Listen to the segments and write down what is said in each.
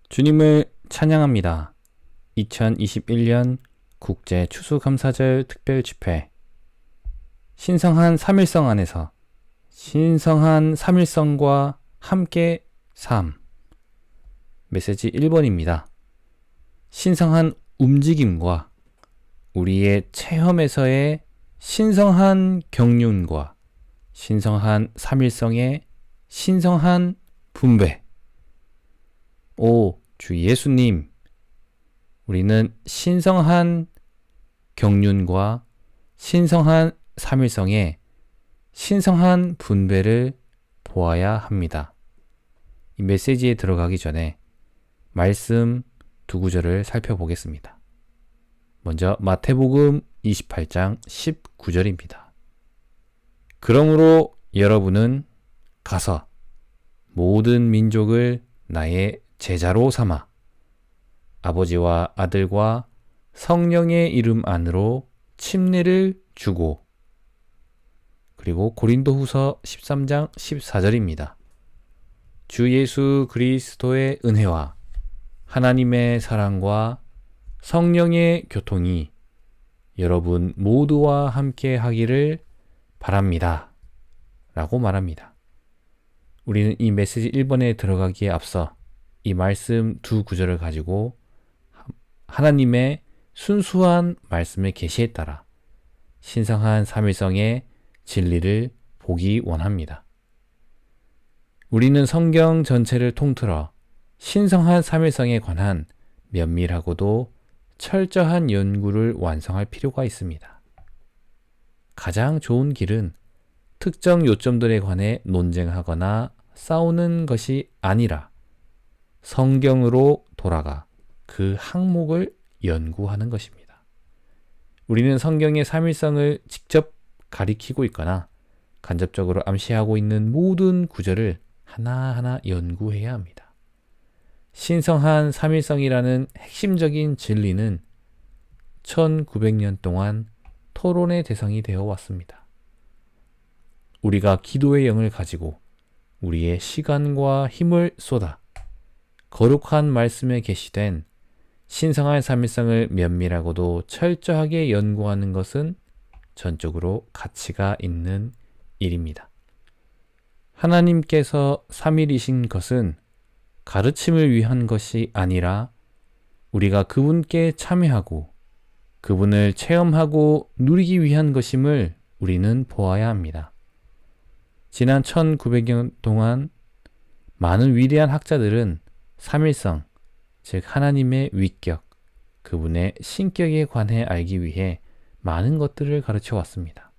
주님을 찬양합니다. 2021년 국제 추수감사절 특별집회 신성한 삼일성 안에서 신성한 삼일성과 함께 삶 메시지 1번입니다. 신성한 움직임과 우리의 체험에서의 신성한 경륜과 신성한 삼일성의 신성한 분배. 오, 주 예수님, 우리는 신성한 경륜과 신성한 삼일성의 신성한 분배를 보아야 합니다. 이 메시지에 들어가기 전에 말씀 두 구절을 살펴보겠습니다. 먼저 마태복음 28장 19절입니다. 그러므로 여러분은 가서 모든 민족을 나의 제자로 삼아 아버지와 아들과 성령의 이름 안으로 침례를 주고, 그리고 고린도후서 13장 14절입니다. 주 예수 그리스도의 은혜와 하나님의 사랑과 성령의 교통이 여러분 모두와 함께 하기를 바랍니다. 라고 말합니다. 우리는 이 메시지 1번에 들어가기에 앞서 이 말씀 두 구절을 가지고 하나님의 순수한 말씀의 계시에 따라 신성한 삼일성의 진리를 보기 원합니다. 우리는 성경 전체를 통틀어 신성한 삼일성에 관한 면밀하고도 철저한 연구를 완성할 필요가 있습니다. 가장 좋은 길은 특정 요점들에 관해 논쟁하거나 싸우는 것이 아니라 성경으로 돌아가 그 항목을 연구하는 것입니다. 우리는 성경의 삼일성을 직접 가리키고 있거나 간접적으로 암시하고 있는 모든 구절을 하나하나 연구해야 합니다. 신성한 삼일성이라는 핵심적인 진리는 1900년 동안 토론의 대상이 되어 왔습니다. 우리가 기도의 영을 가지고 우리의 시간과 힘을 쏟아 거룩한 말씀에 계시된 신성한 삼일성을 면밀하고도 철저하게 연구하는 것은 전적으로 가치가 있는 일입니다. 하나님께서 삼일이신 것은 가르침을 위한 것이 아니라 우리가 그분께 참여하고 그분을 체험하고 누리기 위한 것임을 우리는 보아야 합니다. 지난 1900년 동안 많은 위대한 학자들은 삼일성, 즉 하나님의 위격, 그분의 신격에 관해 알기 위해 많은 것들을 가르쳐 왔습니다.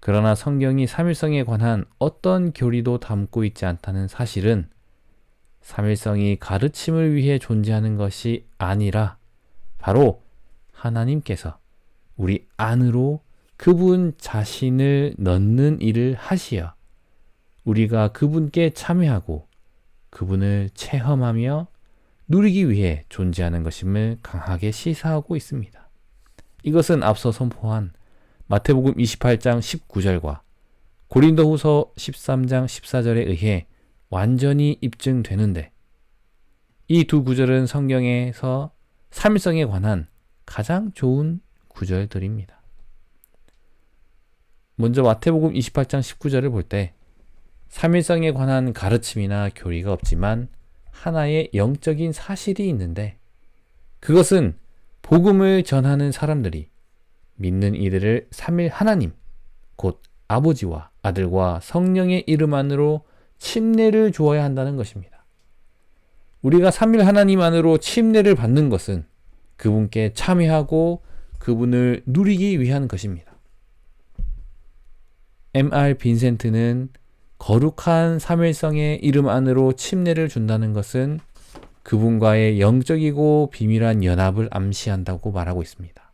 그러나 성경이 삼일성에 관한 어떤 교리도 담고 있지 않다는 사실은 삼일성이 가르침을 위해 존재하는 것이 아니라 바로 하나님께서 우리 안으로 그분 자신을 넣는 일을 하시어 우리가 그분께 참여하고 그분을 체험하며 누리기 위해 존재하는 것임을 강하게 시사하고 있습니다. 이것은 앞서 선포한 마태복음 28장 19절과 고린도후서 13장 14절에 의해 완전히 입증되는데, 이 두 구절은 성경에서 삼일성에 관한 가장 좋은 구절들입니다. 먼저 마태복음 28장 19절을 볼 때 삼일성에 관한 가르침이나 교리가 없지만 하나의 영적인 사실이 있는데, 그것은 복음을 전하는 사람들이 믿는 이들을 삼일 하나님, 곧 아버지와 아들과 성령의 이름 안으로 침례를 주어야 한다는 것입니다. 우리가 삼일 하나님 안으로 침례를 받는 것은 그분께 참여하고 그분을 누리기 위한 것입니다. M.R. 빈센트는 거룩한 삼일성의 이름 안으로 침례를 준다는 것은 그분과의 영적이고 비밀한 연합을 암시한다고 말하고 있습니다.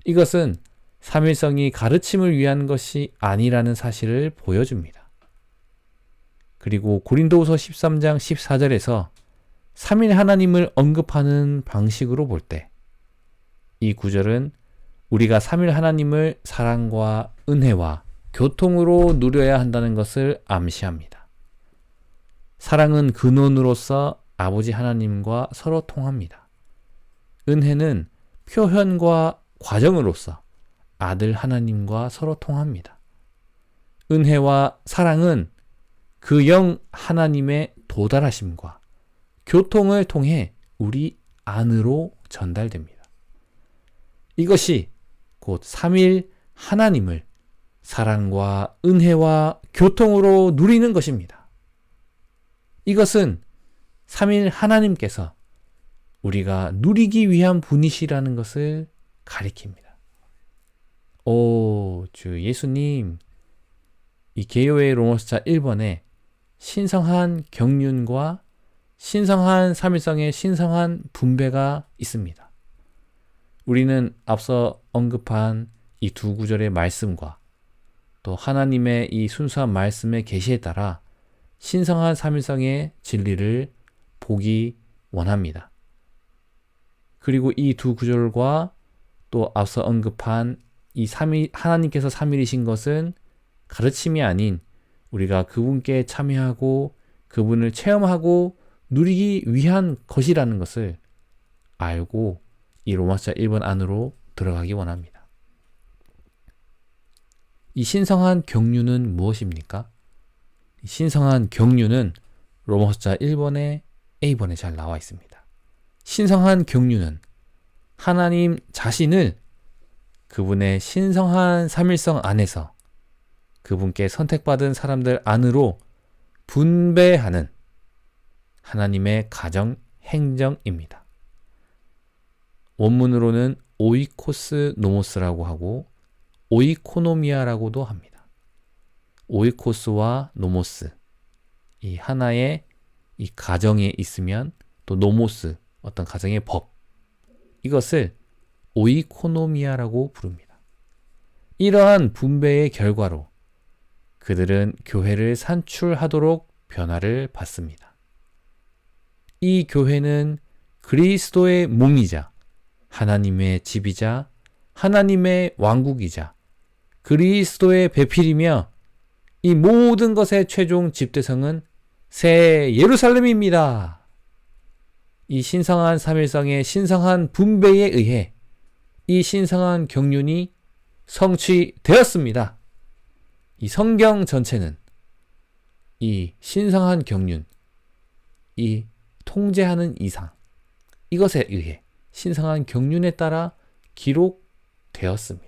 이것은 삼일성이 가르침을 위한 것이 아니라는 사실을 보여줍니다. 그리고 고린도후서 13장 14절에서 삼일 하나님을 언급하는 방식으로 볼 때 이 구절은 우리가 삼일 하나님을 사랑과 은혜와 교통으로 누려야 한다는 것을 암시합니다. 사랑은 근원으로서 아버지 하나님과 서로 통합니다. 은혜는 표현과 과정으로서 아들 하나님과 서로 통합니다. 은혜와 사랑은 그 영 하나님의 도달하심과 교통을 통해 우리 안으로 전달됩니다. 이것이 곧 삼일 하나님을 사랑과 은혜와 교통으로 누리는 것입니다. 이것은 삼일 하나님께서 우리가 누리기 위한 분이시라는 것을 가리킵니다. 오, 주 예수님, 이 개요의 로마서 1번에 신성한 경륜과 신성한 삼일성의 신성한 분배가 있습니다. 우리는 앞서 언급한 이 두 구절의 말씀과 또 하나님의 이 순수한 말씀의 계시에 따라 신성한 삼일성의 진리를 보기 원합니다. 그리고 이 두 구절과 또 앞서 언급한 이 삼일, 하나님께서 삼일이신 것은 가르침이 아닌 우리가 그분께 참여하고 그분을 체험하고 누리기 위한 것이라는 것을 알고 이 로마서 1번 안으로 들어가기 원합니다. 이 신성한 경륜은 무엇입니까? 이 신성한 경륜은 로마서 1번에 A번에 잘 나와 있습니다. 신성한 경륜은 하나님 자신을 그분의 신성한 삼일성 안에서 그분께 선택받은 사람들 안으로 분배하는 하나님의 가정 행정입니다. 원문으로는 오이코스 노모스라고 하고 오이코노미아라고도 합니다. 오이코스와 노모스, 이 하나의 이 가정에 있으면 또 노모스, 어떤 가정의 법, 이것을 오이코노미아라고 부릅니다. 이러한 분배의 결과로 그들은 교회를 산출하도록 변화를 받습니다. 이 교회는 그리스도의 몸이자 하나님의 집이자 하나님의 왕국이자 그리스도의 배필이며 이 모든 것의 최종 집대성은 새 예루살렘입니다. 이 신성한 삼일성의 신성한 분배에 의해 이 신성한 경륜이 성취되었습니다. 이 성경 전체는 이 신성한 경륜, 이 통제하는 이상, 이것에 의해 신성한 경륜에 따라 기록되었습니다.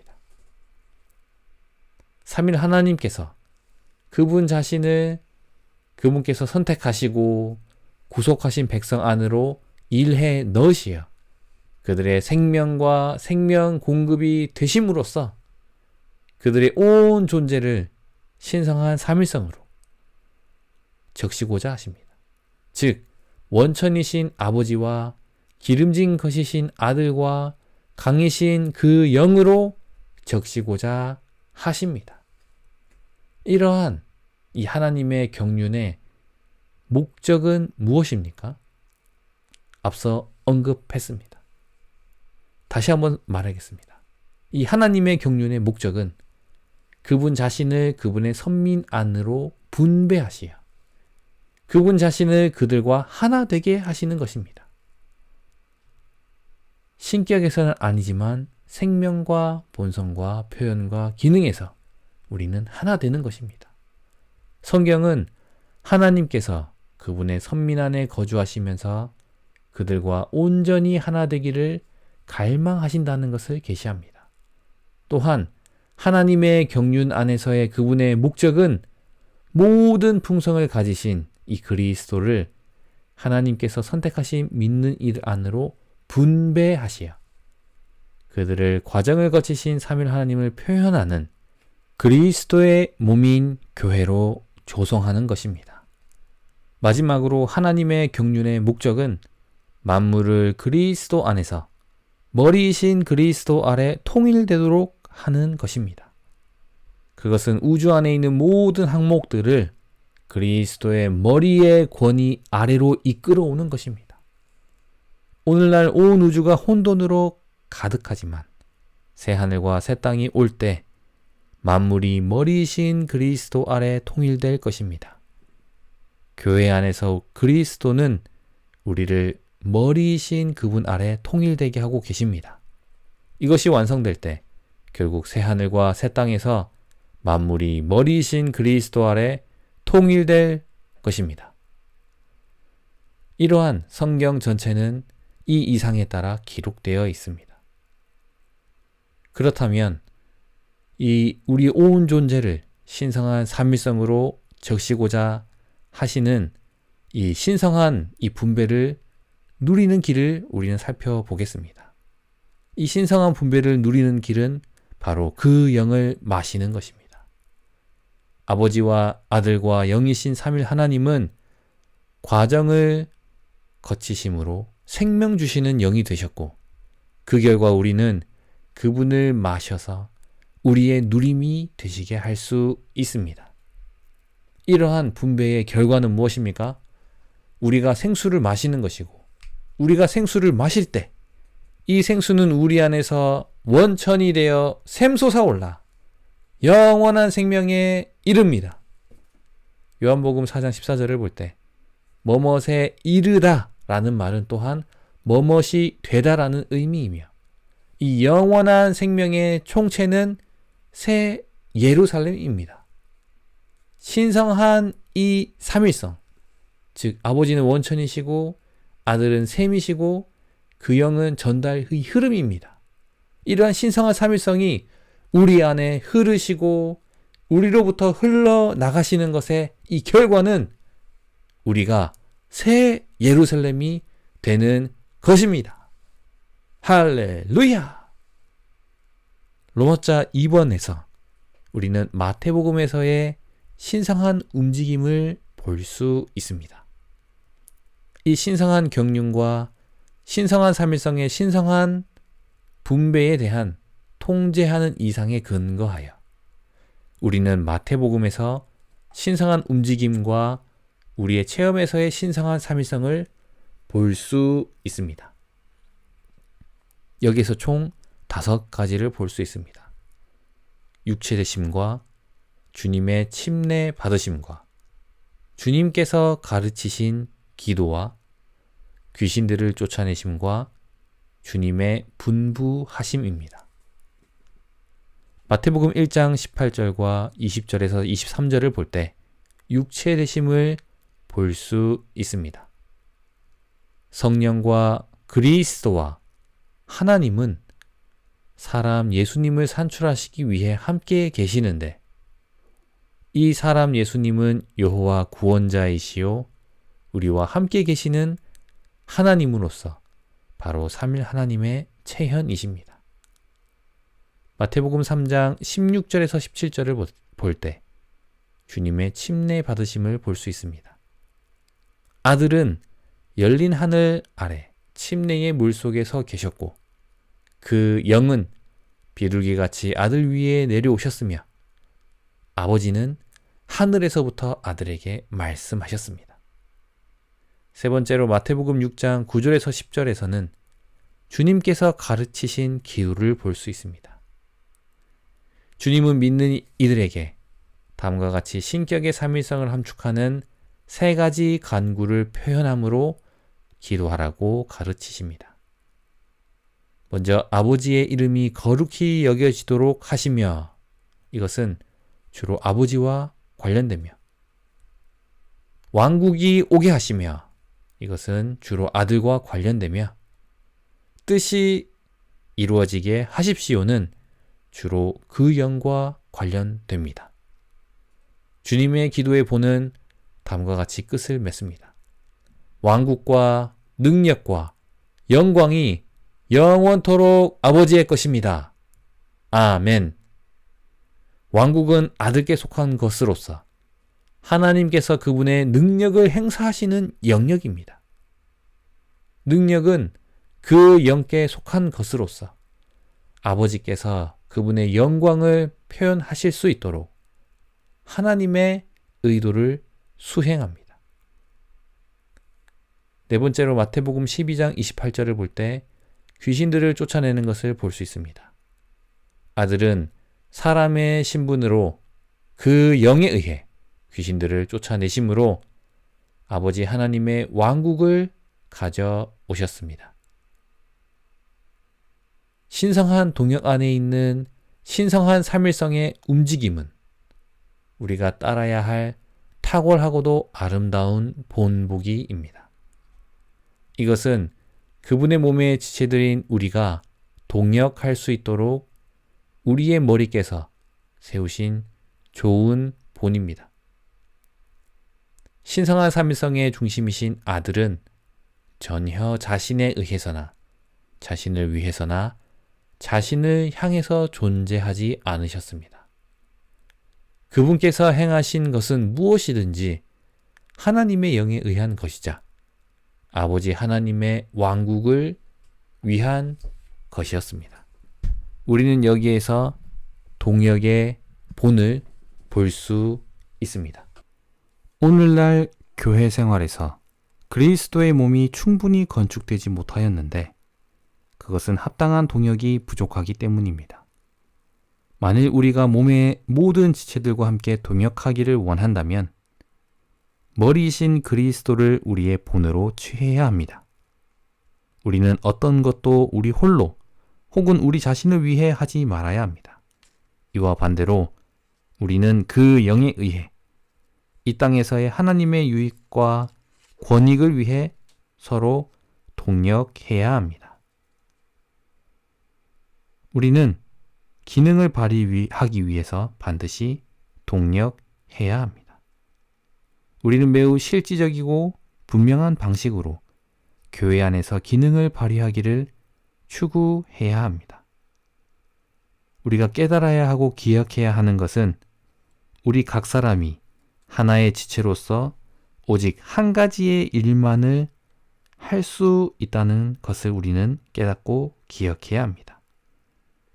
삼일 하나님께서 그분 자신을 그분께서 선택하시고 구속하신 백성 안으로 일해 넣으시어 그들의 생명과 생명 공급이 되심으로써 그들의 온 존재를 신성한 삼일성으로 적시고자 하십니다. 즉 원천이신 아버지와 기름진 것이신 아들과 강이신 그 영으로 적시고자 하십니다. 이러한 이 하나님의 경륜의 목적은 무엇입니까? 앞서 언급했습니다. 다시 한번 말하겠습니다. 이 하나님의 경륜의 목적은 그분 자신을 그분의 선민 안으로 분배하시어 그분 자신을 그들과 하나 되게 하시는 것입니다. 신격에서는 아니지만 생명과 본성과 표현과 기능에서 우리는 하나 되는 것입니다. 성경은 하나님께서 그분의 선민 안에 거주하시면서 그들과 온전히 하나 되기를 갈망하신다는 것을 계시합니다. 또한 하나님의 경륜 안에서의 그분의 목적은 모든 풍성을 가지신 이 그리스도를 하나님께서 선택하신 믿는 이들 안으로 분배하시어 그들을 과정을 거치신 삼일 하나님을 표현하는 그리스도의 몸인 교회로 조성하는 것입니다. 마지막으로 하나님의 경륜의 목적은 만물을 그리스도 안에서 머리이신 그리스도 아래 통일되도록 하는 것입니다. 그것은 우주 안에 있는 모든 항목들을 그리스도의 머리의 권위 아래로 이끌어오는 것입니다. 오늘날 온 우주가 혼돈으로 가득하지만 새 하늘과 새 땅이 올 때 만물이 머리이신 그리스도 아래 통일될 것입니다. 교회 안에서 그리스도는 우리를 머리이신 그분 아래 통일되게 하고 계십니다. 이것이 완성될 때 결국 새하늘과 새 땅에서 만물이 머리이신 그리스도 아래 통일될 것입니다. 이러한 성경 전체는 이 이상에 따라 기록되어 있습니다. 그렇다면 이 우리 온 존재를 신성한 삼위성으로 적시고자 하시는 이 신성한 이 분배를 누리는 길을 우리는 살펴보겠습니다. 이 신성한 분배를 누리는 길은 바로 그 영을 마시는 것입니다. 아버지와 아들과 영이신 삼위 하나님은 과정을 거치심으로 생명 주시는 영이 되셨고, 그 결과 우리는 그분을 마셔서 우리의 누림이 되시게 할 수 있습니다. 이러한 분배의 결과는 무엇입니까? 우리가 생수를 마시는 것이고, 우리가 생수를 마실 때 이 생수는 우리 안에서 원천이 되어 샘솟아 올라 영원한 생명에 이릅니다. 요한복음 4장 14절을 볼 때 뭐뭇에 이르다 라는 말은 또한 뭐뭇이 되다라는 의미이며, 이 영원한 생명의 총체는 새 예루살렘입니다. 신성한 이 삼위성, 즉 아버지는 원천이시고 아들은 셈이시고 그 영은 전달의 흐름입니다. 이러한 신성한 삼위성이 우리 안에 흐르시고 우리로부터 흘러나가시는 것의 이 결과는 우리가 새 예루살렘이 되는 것입니다. 할렐루야! 로마자 2번에서 우리는 마태복음에서의 신성한 움직임을 볼 수 있습니다. 이 신성한 경륜과 신성한 삼위성의 신성한 분배에 대한 통제하는 이상에 근거하여 우리는 마태복음에서 신성한 움직임과 우리의 체험에서의 신성한 삼위성을 볼 수 있습니다. 여기서 총 5가지를 볼 수 있습니다. 육체되심과 주님의 침례 받으심과 주님께서 가르치신 기도와 귀신들을 쫓아내심과 주님의 분부하심입니다. 마태복음 1장 18절과 20절에서 23절을 볼 때 육체되심을 볼 수 있습니다. 성령과 그리스도와 하나님은 사람 예수님을 산출하시기 위해 함께 계시는데, 이 사람 예수님은 여호와 구원자이시요 우리와 함께 계시는 하나님으로서 바로 삼위 하나님의 체현이십니다. 마태복음 3장 16절에서 17절을 볼 때 주님의 침례 받으심을 볼 수 있습니다. 아들은 열린 하늘 아래 침례의 물속에 서 계셨고, 그 영은 비둘기같이 아들 위에 내려오셨으며 아버지는 하늘에서부터 아들에게 말씀하셨습니다. 세 번째로 마태복음 6장 9절에서 10절에서는 주님께서 가르치신 기도를 볼 수 있습니다. 주님은 믿는 이들에게 다음과 같이 신격의 삼위성을 함축하는 3가지 간구를 표현함으로 기도하라고 가르치십니다. 먼저 아버지의 이름이 거룩히 여겨지도록 하시며, 이것은 주로 아버지와 관련되며, 왕국이 오게 하시며, 이것은 주로 아들과 관련되며, 뜻이 이루어지게 하십시오는 주로 그 영과 관련됩니다. 주님의 기도의 본은 다음과 같이 끝을 맺습니다. 왕국과 능력과 영광이 영원토록 아버지의 것입니다. 아멘. 왕국은 아들께 속한 것으로서 하나님께서 그분의 능력을 행사하시는 영역입니다. 능력은 그 영께 속한 것으로서 아버지께서 그분의 영광을 표현하실 수 있도록 하나님의 의도를 수행합니다. 네 번째로 마태복음 12장 28절을 볼 때 귀신들을 쫓아내는 것을 볼 수 있습니다. 아들은 사람의 신분으로 그 영에 의해 귀신들을 쫓아내심으로 아버지 하나님의 왕국을 가져오셨습니다. 신성한 동역 안에 있는 신성한 삼일성의 움직임은 우리가 따라야 할 탁월하고도 아름다운 본보기입니다. 이것은 그분의 몸의 지체들인 우리가 동역할 수 있도록 우리의 머리께서 세우신 좋은 본입니다. 신성한 삼일성의 중심이신 아들은 전혀 자신에 의해서나 자신을 위해서나 자신을 향해서 존재하지 않으셨습니다. 그분께서 행하신 것은 무엇이든지 하나님의 영에 의한 것이자 아버지 하나님의 왕국을 위한 것이었습니다. 우리는 여기에서 동역의 본을 볼 수 있습니다. 오늘날 교회 생활에서 그리스도의 몸이 충분히 건축되지 못하였는데 그것은 합당한 동역이 부족하기 때문입니다. 만일 우리가 몸의 모든 지체들과 함께 동역하기를 원한다면 머리이신 그리스도를 우리의 본으로 취해야 합니다. 우리는 어떤 것도 우리 홀로 혹은 우리 자신을 위해 하지 말아야 합니다. 이와 반대로 우리는 그 영에 의해 이 땅에서의 하나님의 유익과 권익을 위해 서로 동역해야 합니다. 우리는 기능을 발휘하기 위해서 반드시 동역해야 합니다. 우리는 매우 실질적이고 분명한 방식으로 교회 안에서 기능을 발휘하기를 추구해야 합니다. 우리가 깨달아야 하고 기억해야 하는 것은 우리 각 사람이 하나의 지체로서 오직 한 가지의 일만을 할 수 있다는 것을 우리는 깨닫고 기억해야 합니다.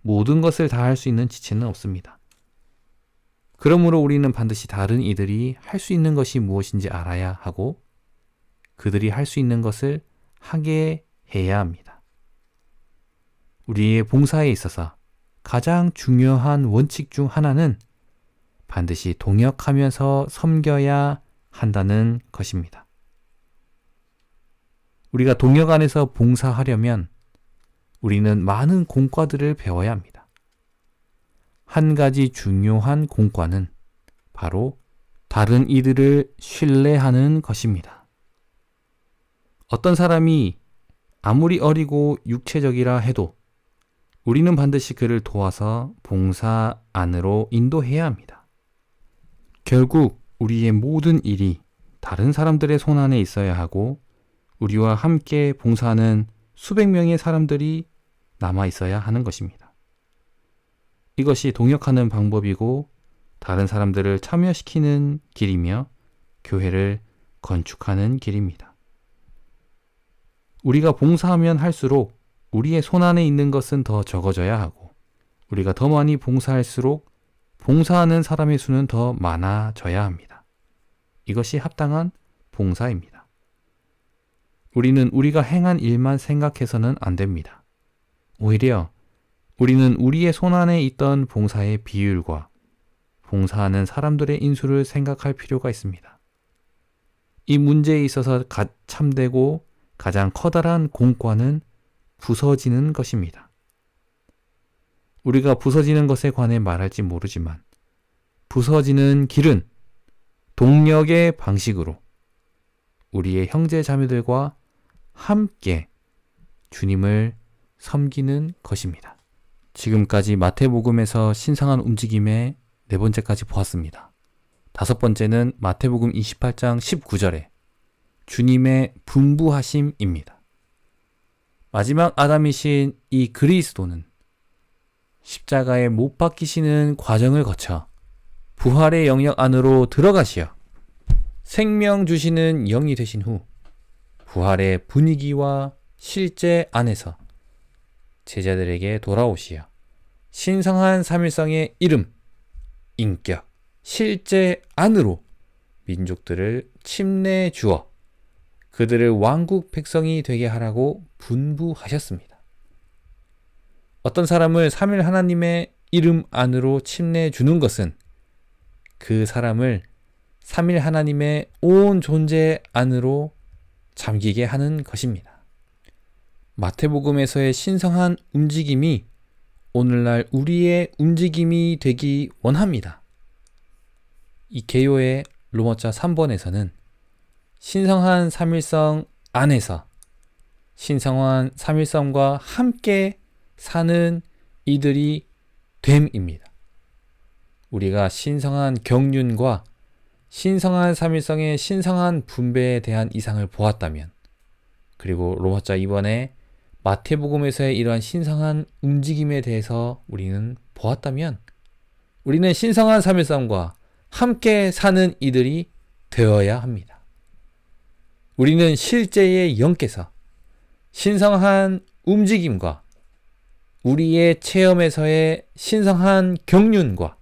모든 것을 다 할 수 있는 지체는 없습니다. 그러므로 우리는 반드시 다른 이들이 할 수 있는 것이 무엇인지 알아야 하고 그들이 할 수 있는 것을 하게 해야 합니다. 우리의 봉사에 있어서 가장 중요한 원칙 중 하나는 반드시 동역하면서 섬겨야 한다는 것입니다. 우리가 동역 안에서 봉사하려면 우리는 많은 공과들을 배워야 합니다. 한 가지 중요한 공과는 바로 다른 이들을 신뢰하는 것입니다. 어떤 사람이 아무리 어리고 육체적이라 해도 우리는 반드시 그를 도와서 봉사 안으로 인도해야 합니다. 결국 우리의 모든 일이 다른 사람들의 손안에 있어야 하고 우리와 함께 봉사하는 수백 명의 사람들이 남아 있어야 하는 것입니다. 이것이 동역하는 방법이고 다른 사람들을 참여시키는 길이며 교회를 건축하는 길입니다. 우리가 봉사하면 할수록 우리의 손안에 있는 것은 더 적어져야 하고 우리가 더 많이 봉사할수록 봉사하는 사람의 수는 더 많아져야 합니다. 이것이 합당한 봉사입니다. 우리는 우리가 행한 일만 생각해서는 안 됩니다. 오히려 우리는 우리의 손안에 있던 봉사의 비율과 봉사하는 사람들의 인수를 생각할 필요가 있습니다. 이 문제에 있어서 참되고 가장 커다란 공과는 부서지는 것입니다. 우리가 부서지는 것에 관해 말할지 모르지만 부서지는 길은 동역의 방식으로 우리의 형제 자매들과 함께 주님을 섬기는 것입니다. 지금까지 마태복음에서 신성한 움직임의 네 번째까지 보았습니다. 다섯 번째는 마태복음 28장 19절에 주님의 분부하심입니다. 마지막 아담이신 이 그리스도는 십자가에 못 박히시는 과정을 거쳐 부활의 영역 안으로 들어가시어 생명 주시는 영이 되신 후 부활의 분위기와 실제 안에서 제자들에게 돌아오시어 신성한 삼일성의 이름, 인격, 실제 안으로 민족들을 침례 주어 그들을 왕국 백성이 되게 하라고 분부하셨습니다. 어떤 사람을 삼일 하나님의 이름 안으로 침례 주는 것은 그 사람을 삼일 하나님의 온 존재 안으로 잠기게 하는 것입니다. 마태복음에서의 신성한 움직임이 오늘날 우리의 움직임이 되기 원합니다. 이 개요의 로마자 3번에서는 신성한 삼일성 안에서 신성한 삼일성과 함께 사는 이들이 됨입니다. 우리가 신성한 경륜과 신성한 삼일성의 신성한 분배에 대한 이상을 보았다면, 그리고 로마자 2번에 마태복음에서의 이러한 신성한 움직임에 대해서 우리는 보았다면, 우리는 신성한 삼일성과 함께 사는 이들이 되어야 합니다. 우리는 실제의 영께서 신성한 움직임과 우리의 체험에서의 신성한 경륜과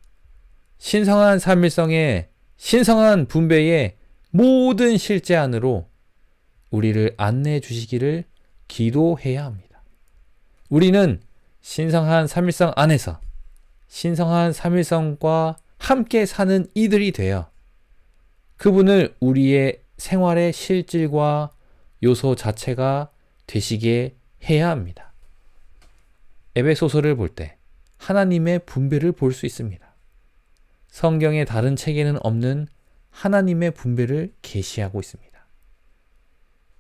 신성한 삼일성의 신성한 분배의 모든 실제 안으로 우리를 안내해 주시기를 기도해야 합니다. 우리는 신성한 삼일성 안에서 신성한 삼일성과 함께 사는 이들이 되어 그분을 우리의 생활의 실질과 요소 자체가 되시게 해야 합니다. 에베소서를 볼 때 하나님의 분배를 볼 수 있습니다. 성경의 다른 책에는 없는 하나님의 분배를 계시하고 있습니다.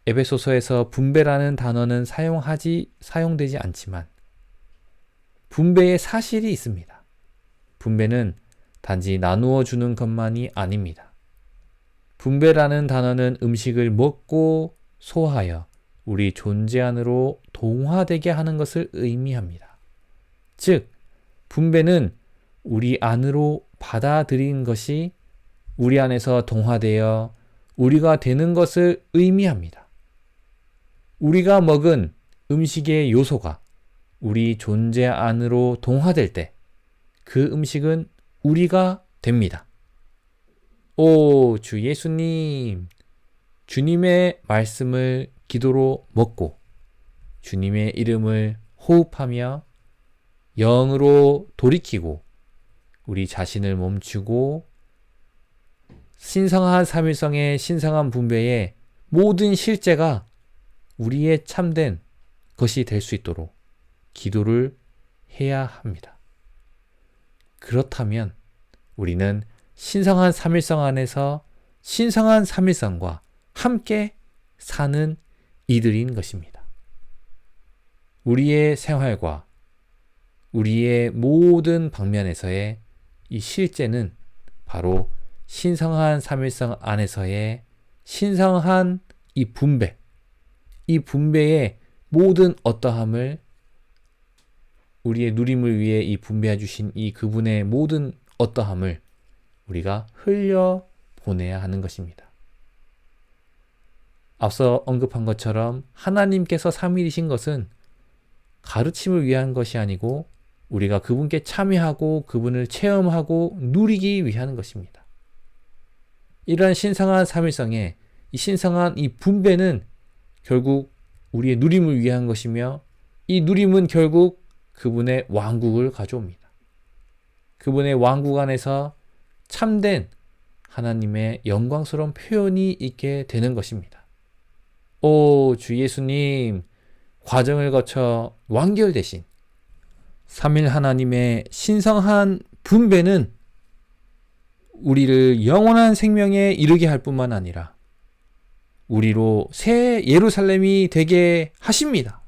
에베소서에서 분배라는 단어는 사용되지 않지만 분배의 사실이 있습니다. 분배는 단지 나누어 주는 것만이 아닙니다. 분배라는 단어는 음식을 먹고 소화하여 우리 존재 안으로 동화되게 하는 것을 의미합니다. 즉, 분배는 우리 안으로 받아들인 것이 우리 안에서 동화되어 우리가 되는 것을 의미합니다. 우리가 먹은 음식의 요소가 우리 존재 안으로 동화될 때 그 음식은 우리가 됩니다. 오, 주 예수님, 주님의 말씀을 기도로 먹고 주님의 이름을 호흡하며 영으로 돌이키고 우리 자신을 멈추고 신성한 삼일성의 신성한 분배의 모든 실제가 우리의 참된 것이 될 수 있도록 기도를 해야 합니다. 그렇다면 우리는 신성한 삼일성 안에서 신성한 삼일성과 함께 사는 이들인 것입니다. 우리의 생활과 우리의 모든 방면에서의 이 실제는 바로 신성한 삼일성 안에서의 신성한 이 분배, 이 분배의 모든 어떠함을 우리의 누림을 위해 이 분배해 주신 이 그분의 모든 어떠함을 우리가 흘려 보내야 하는 것입니다. 앞서 언급한 것처럼 하나님께서 삼위이신 것은 가르침을 위한 것이 아니고 우리가 그분께 참여하고 그분을 체험하고 누리기 위한 것입니다. 이러한 신성한 삼일성의 이 신성한 이 분배는 결국 우리의 누림을 위한 것이며 이 누림은 결국 그분의 왕국을 가져옵니다. 그분의 왕국 안에서 참된 하나님의 영광스러운 표현이 있게 되는 것입니다. 오, 주 예수님, 과정을 거쳐 완결되신 삼일 하나님의 신성한 분배는 우리를 영원한 생명에 이르게 할 뿐만 아니라 우리로 새 예루살렘이 되게 하십니다.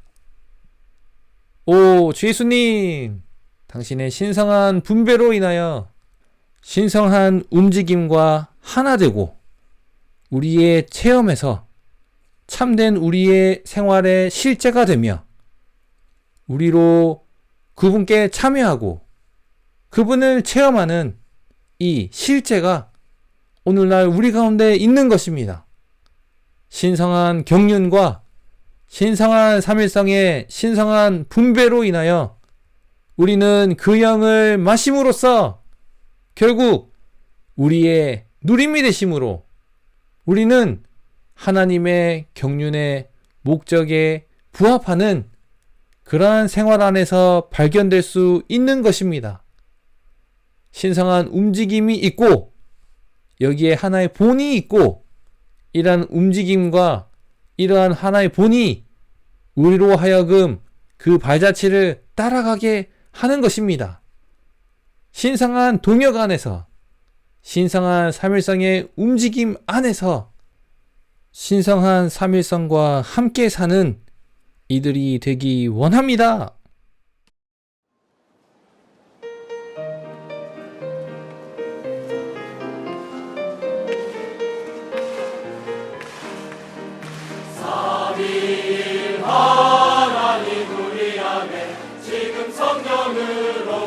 오, 주 예수님, 당신의 신성한 분배로 인하여 신성한 움직임과 하나 되고 우리의 체험에서 참된 우리의 생활의 실제가 되며 우리로 그분께 참여하고 그분을 체험하는 이 실제가 오늘날 우리 가운데 있는 것입니다. 신성한 경륜과 신성한 삼일성의 신성한 분배로 인하여 우리는 그 영을 마심으로써 결국 우리의 누림이 되심으로 우리는 하나님의 경륜의 목적에 부합하는 그러한 생활 안에서 발견될 수 있는 것입니다. 신성한 움직임이 있고 여기에 하나의 본이 있고 이러한 움직임과 이러한 하나의 본이 우리로 하여금 그 발자취를 따라가게 하는 것입니다. 신성한 동역 안에서, 신성한 삼일성의 움직임 안에서 신성한 삼일성과 함께 사는 이들이 되기 원합니다. 하나님 우리 안에 지금 성령으로